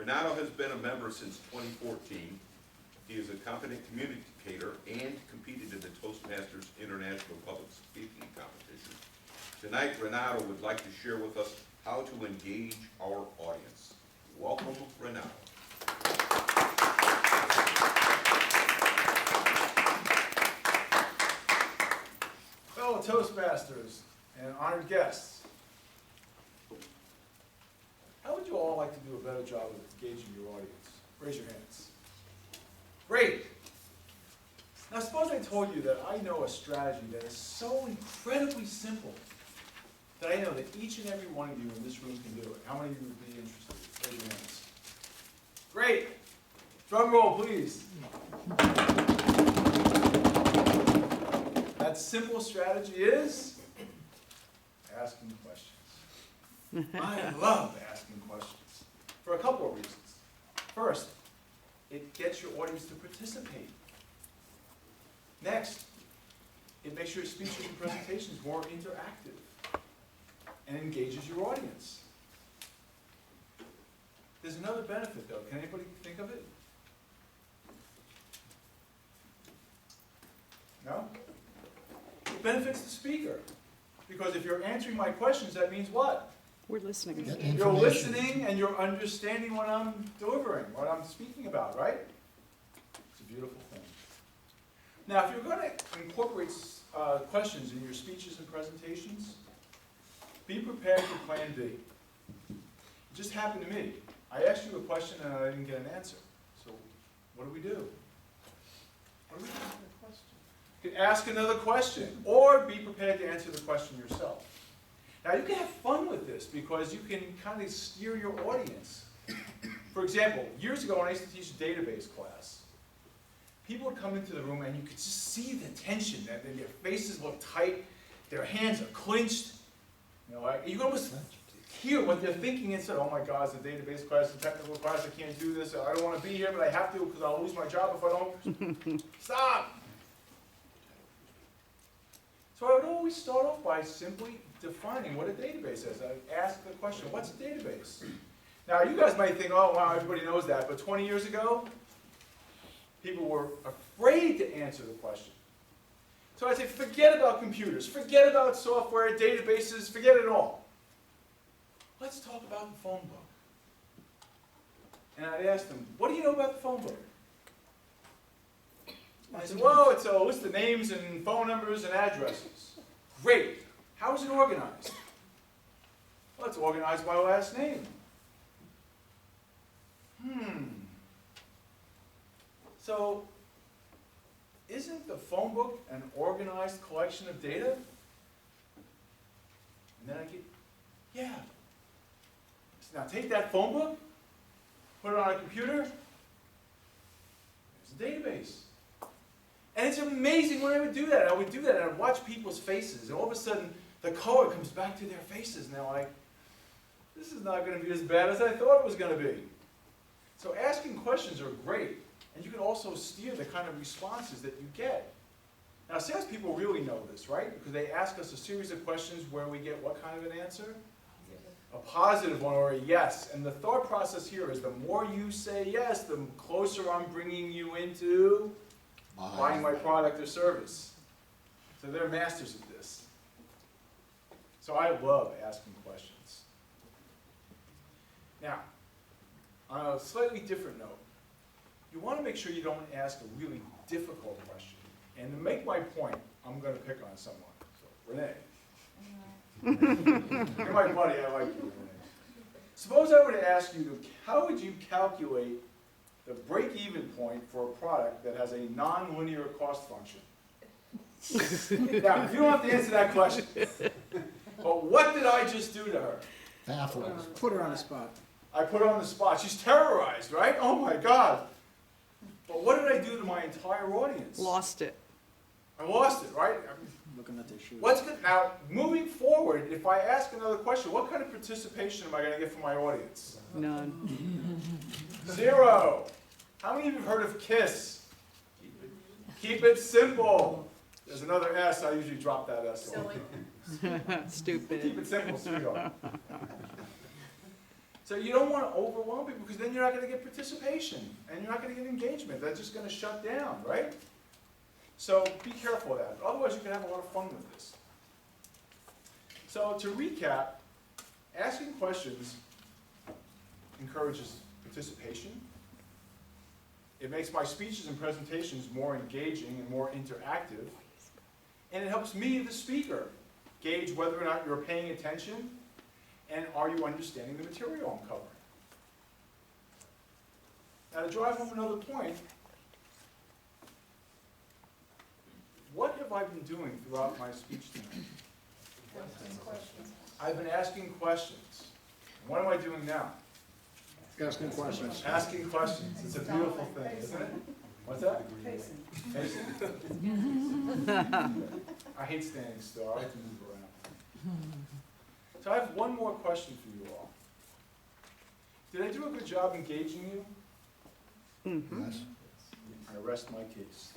Renato has been a member since 2014. He is a competent communicator and competed in the Toastmasters International Public Speaking Competition. Tonight, Renato would like to share with us how to engage our audience. Welcome, Renato. Fellow Toastmasters and honored guests, how would you all like to do a better job of engaging your audience? Raise your hands. Great. Now suppose I told you that I know a strategy that is so incredibly simple that I know that each and every one of you in this room can do it. How many of you would be interested? Raise your hands. Great. Drum roll, please. That simple strategy is asking questions. I love asking questions for a couple of reasons. First, it gets your audience to participate. Next, it makes your speeches and presentations more interactive and engages your audience. There's another benefit though. Can anybody think of it? No? It benefits the speaker. Because if you're answering my questions, that means what? We're listening. You're listening and you're understanding what I'm delivering, what I'm speaking about, right? It's a beautiful thing. Now, if you're going to incorporate questions in your speeches and presentations, be prepared for plan B. It just happened to me. I asked you a question and I didn't get an answer. So what do we do? What do we do with that question? You can ask another question or be prepared to answer the question yourself. Now you can have fun with this because you can kind of steer your audience. For example, years ago when I used to teach a database class, people would come into the room and you could just see the tension, that their faces look tight, their hands are clenched. You know, you can almost hear what they're thinking inside. Oh my God, it's a database class, it's a technical class, I can't do this, I don't want to be here, but I have to because I'll lose my job if I don't. Stop! So I would always start off by simply defining what a database is. I'd ask the question, what's a database? Now you guys might think, oh wow, everybody knows that, but 20 years ago, people were afraid to answer the question. So I'd say, forget about computers, forget about software, databases, forget it all. Let's talk about the phone book. And I'd ask them, what do you know about the phone book? And I said, well, it's a list of names and phone numbers and addresses. Great. How is it organized? Well, it's organized by last name. So, isn't the phone book an organized collection of data? And then I get, yeah. So now take that phone book, put it on a computer, there's a database. And it's amazing when I would do that. I would do that and I'd watch people's faces, and all of a sudden the color comes back to their faces, and they're like, this is not going to be as bad as I thought it was going to be. So asking questions are great, and you can also steer the kind of responses that you get. Now salespeople really know this, right? Because they ask us a series of questions where we get what kind of an answer? A positive one or a yes. And the thought process here is the more you say yes, the closer I'm bringing you into buying my product or service. So they're masters of this. So I love asking questions. Now, on a slightly different note, you want to make sure you don't ask a really difficult question. And to make my point, I'm going to pick on someone. So, Renee. You're my buddy, I like you, Renee. Suppose I were to ask you, how would you calculate the break-even point for a product that has a non-linear cost function? Now, you don't have to answer that question. But what did I just do to her? Baffled. Put her on the spot. I put her on the spot. She's terrorized, right? Oh my God. But what did I do to my entire audience? Lost it. I lost it, right? Looking at their shoes. What's good? Now, moving forward, if I ask another question, what kind of participation am I going to get from my audience? None. 0. How many of you have heard of KISS? Keep it simple. There's another S. I usually drop that S. Silly. Keep Stupid. it simple, sweetheart. So you don't want to overwhelm people, because then you're not going to get participation, and you're not going to get engagement. That's just going to shut down, right? So be careful of that. Otherwise, you can have a lot of fun with this. So to recap, asking questions encourages participation. It makes my speeches and presentations more engaging and more interactive. And it helps me, the speaker, gauge whether or not you're paying attention and are you understanding the material I'm covering. Now, to drive home another point, what have I been doing throughout my speech tonight? I've been asking questions. What am I doing now? Asking questions. Asking questions. It's a beautiful thing, isn't it? What's that? Pacing. I hate standing still. I like to move around. So I have one more question for you all. Did I do a good job engaging you? Mhm. Yes. I rest my case.